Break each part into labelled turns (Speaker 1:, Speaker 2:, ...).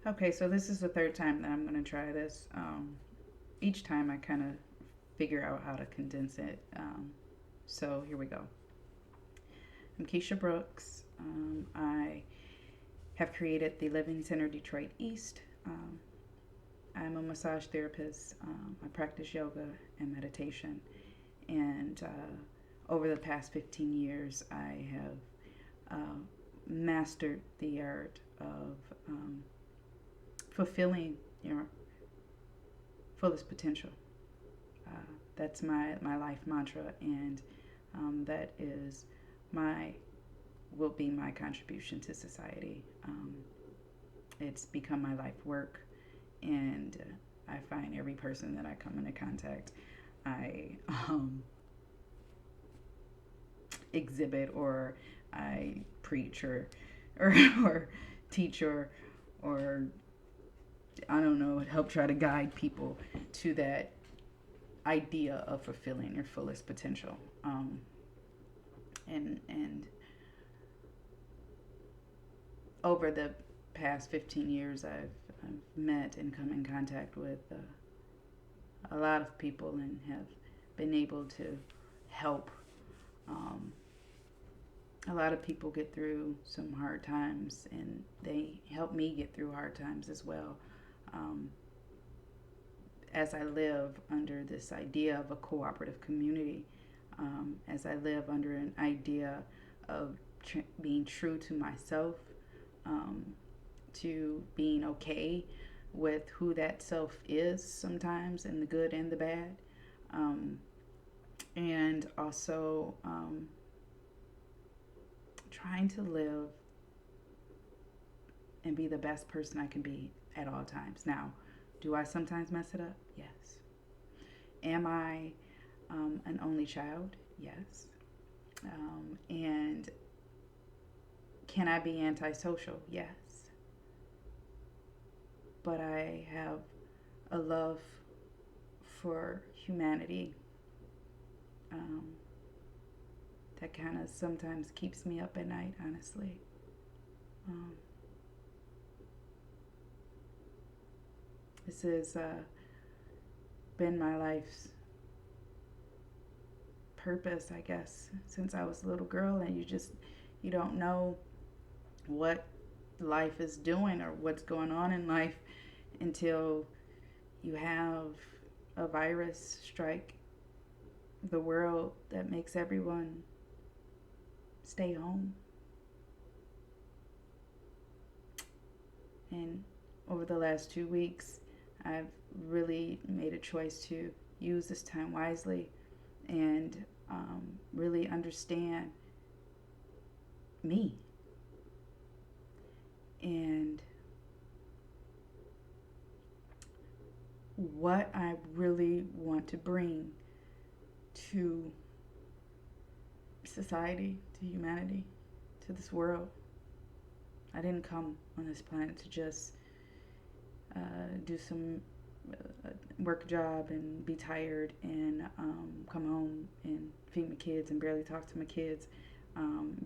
Speaker 1: Okay, so this is the third time that I'm going to try this. Each time I kind of figure out how to condense it. So here we go. I'm Keisha Brooks. I have created the Living Center Detroit East. I'm a massage therapist. I practice yoga and meditation. And over the past 15 years, I have mastered the art of fulfilling your fullest potential. Uh, that's my life mantra, and that is my will be my contribution to society. It's become my life work, and I find every person that I come into contact, I exhibit or I preach or, or teach or I don't know, help try to guide people to that idea of fulfilling your fullest potential. And over the past 15 years, I've met and come in contact with a lot of people and have been able to help um, a lot of people get through some hard times, and they help me get through hard times as well. Um, as I live under this idea of a cooperative community, as I live under an idea of being true to myself, um, to being okay with who that self is sometimes, in the good and the bad, um, and also trying to live and be the best person I can be at all times. Now, do I sometimes mess it up? Yes. Am I an only child? Yes. And can I be antisocial? Yes. But I have a love for humanity um, that kind of sometimes keeps me up at night, honestly. Um, this has been my life's purpose, I guess, since I was a little girl, and you don't know what life is doing or what's going on in life until you have a virus strike the world that makes everyone stay home. And over the last 2 weeks, I've really made a choice to use this time wisely and really understand me and what I really want to bring to society, to humanity, to this world. I didn't come on this planet to just do some work job and be tired and come home and feed my kids and barely talk to my kids,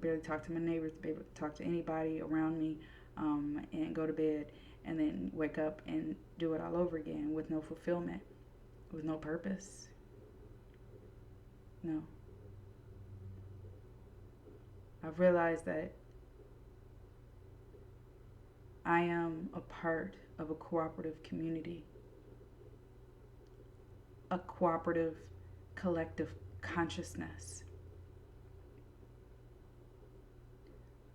Speaker 1: barely talk to my neighbors, be able to talk to anybody around me, and go to bed and then wake up and do it all over again with no fulfillment, with no purpose. No. I've realized that I am a part of a cooperative community, a cooperative collective consciousness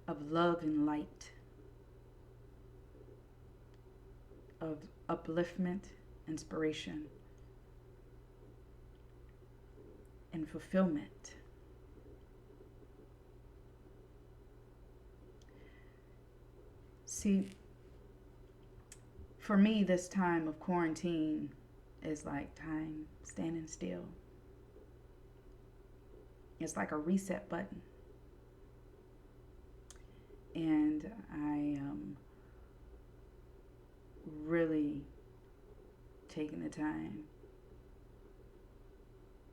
Speaker 1: of love and light, of upliftment, inspiration, and fulfillment. See, for me, this time of quarantine is like time standing still. It's like a reset button. And I am really taking the time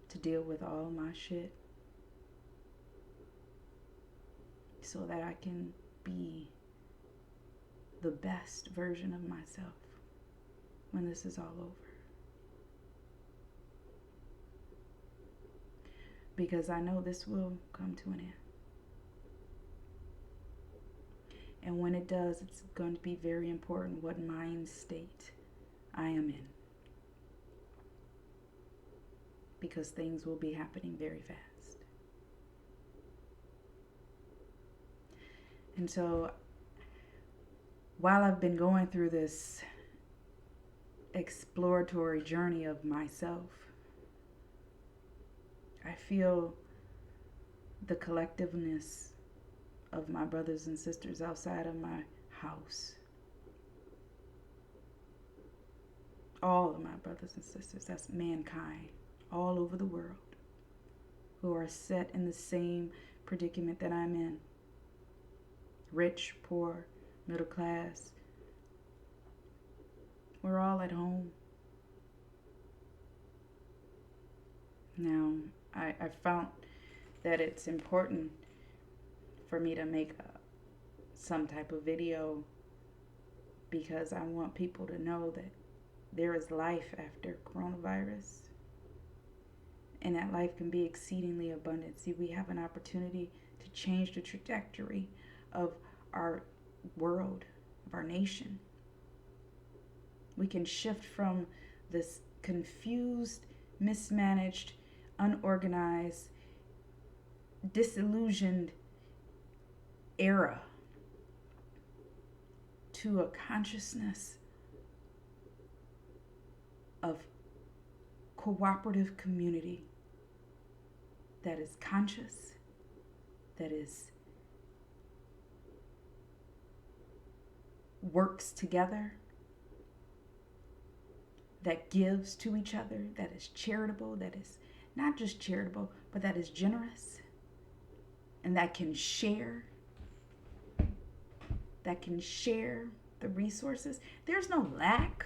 Speaker 1: to deal with all my shit so that I can be the best version of myself when this is all over. Because I know this will come to an end. And when it does, it's going to be very important what mind state I am in. Because things will be happening very fast. And so, while I've been going through this exploratory journey of myself, I feel the collectiveness of my brothers and sisters outside of my house. All of my brothers and sisters, that's mankind, all over the world, who are set in the same predicament that I'm in. Rich, poor, middle class. We're all at home. Now, I found that it's important for me to make some type of video because I want people to know that there is life after coronavirus, and that life can be exceedingly abundant. See, we have an opportunity to change the trajectory of our world, of our nation. We can shift from this confused, mismanaged, unorganized, disillusioned era to a consciousness of cooperative community that is conscious, that is works together, that gives to each other, that is charitable, that is not just charitable, but that is generous, and that can share the resources. There's no lack.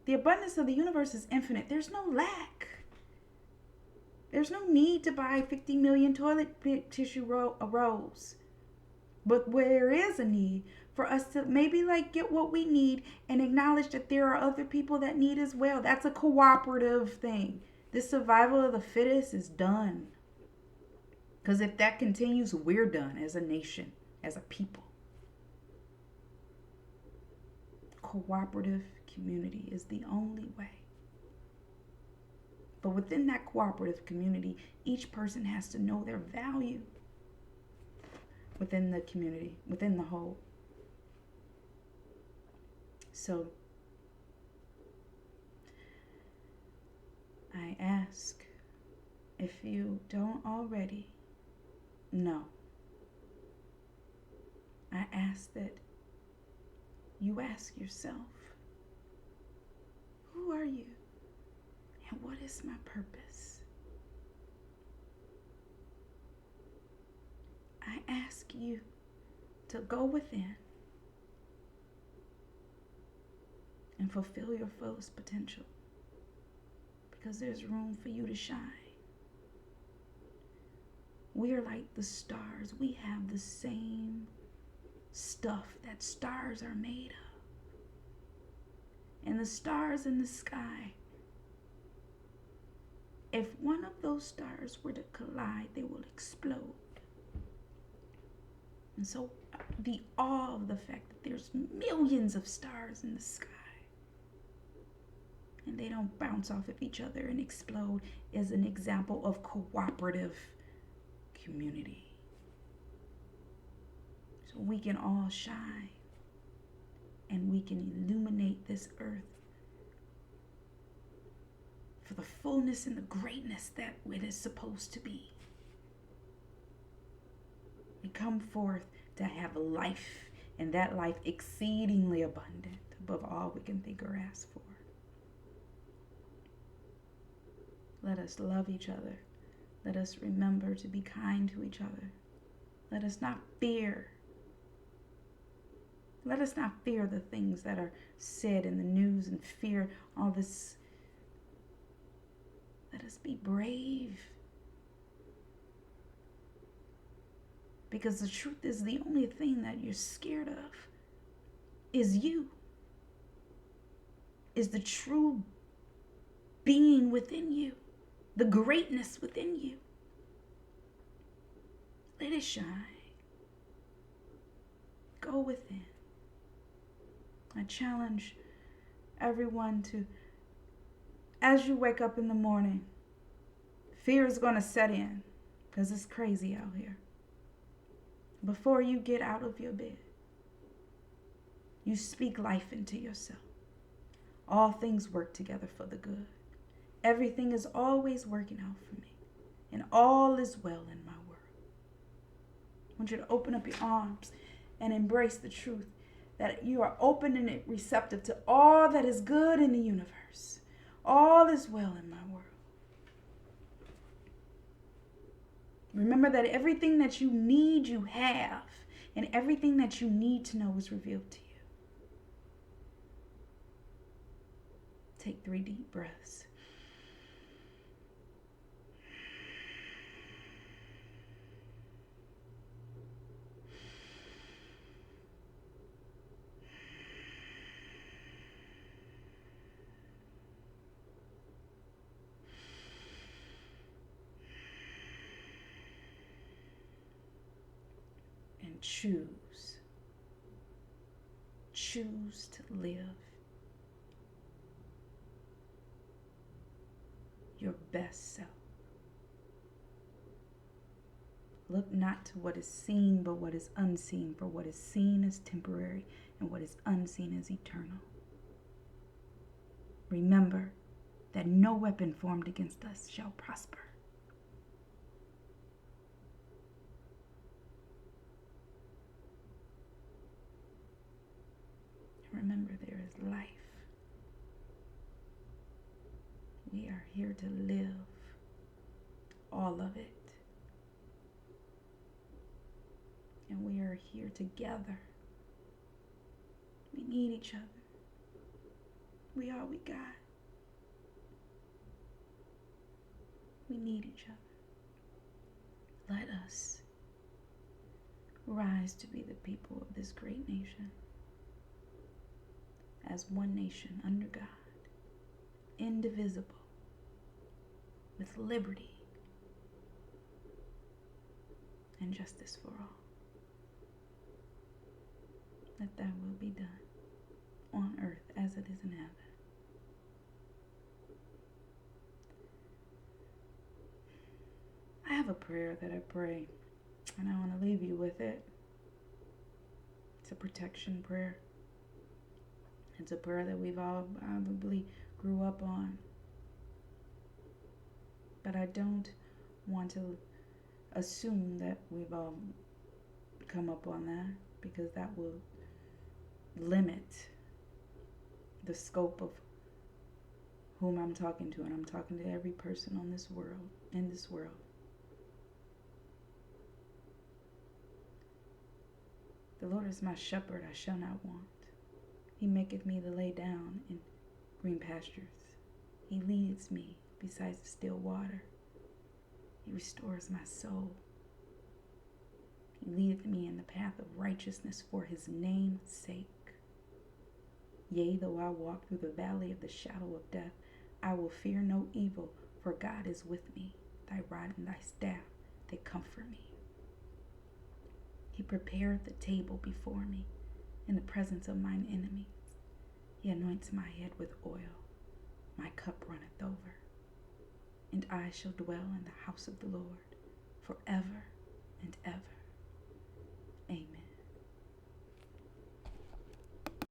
Speaker 1: The abundance of the universe is infinite. There's no lack. There's no need to buy 50 million toilet tissue rolls. But there is a need for us to maybe get what we need and acknowledge that there are other people that need as well. That's a cooperative thing. This survival of the fittest is done. Because if that continues, we're done as a nation, as a people. Cooperative community is the only way. But within that cooperative community, each person has to know their value within the community, within the whole. So, I ask, if you don't already know, I ask that you ask yourself, who are you and what is my purpose? I ask you to go within and fulfill your fullest potential, because there's room for you to shine. We are like the stars. We have the same stuff that stars are made of. And the stars in the sky, if one of those stars were to collide, they will explode. And so the awe of the fact that there's millions of stars in the sky and they don't bounce off of each other and explode is an example of cooperative community. So we can all shine and we can illuminate this earth for the fullness and the greatness that it is supposed to be. We come forth to have life, and that life exceedingly abundant, above all we can think or ask for. Let us love each other. Let us remember to be kind to each other. Let us not fear. Let us not fear the things that are said in the news and fear all this. Let us be brave. Because the truth is, the only thing that you're scared of is you, is the true being within you, the greatness within you. Let it shine. Go within. I challenge everyone to, as you wake up in the morning, fear is going to set in because it's crazy out here. Before you get out of your bed, you speak life into yourself. All things work together for the good. Everything is always working out for me, and all is well in my world. I want you to open up your arms and embrace the truth that you are open and receptive to all that is good in the universe. All is well in my world. Remember that everything that you need, you have, and everything that you need to know is revealed to you. Take 3 deep breaths. And choose to live your best self. Look not to what is seen, but what is unseen. For what is seen is temporary, and what is unseen is eternal. Remember that no weapon formed against us shall prosper. Remember, there is life. We are here to live all of it. And we are here together. We need each other. We all we got. We need each other. Let us rise to be the people of this great nation. As one nation under God, indivisible, with liberty and justice for all. Let thy will be done on earth as it is in heaven. I have a prayer that I pray, and I want to leave you with it. It's a protection prayer. It's a prayer that we've all probably grew up on. But I don't want to assume that we've all come up on that, because that will limit the scope of whom I'm talking to. And I'm talking to every person on this world, in this world. The Lord is my shepherd, I shall not want. He maketh me to lay down in green pastures. He leads me beside the still water. He restores my soul. He leadeth me in the path of righteousness for his name's sake. Yea, though I walk through the valley of the shadow of death, I will fear no evil, for God is with me. Thy rod and thy staff, they comfort me. He prepareth the table before me in the presence of mine enemies. He anoints my head with oil. My cup runneth over. And I shall dwell in the house of the Lord forever and ever.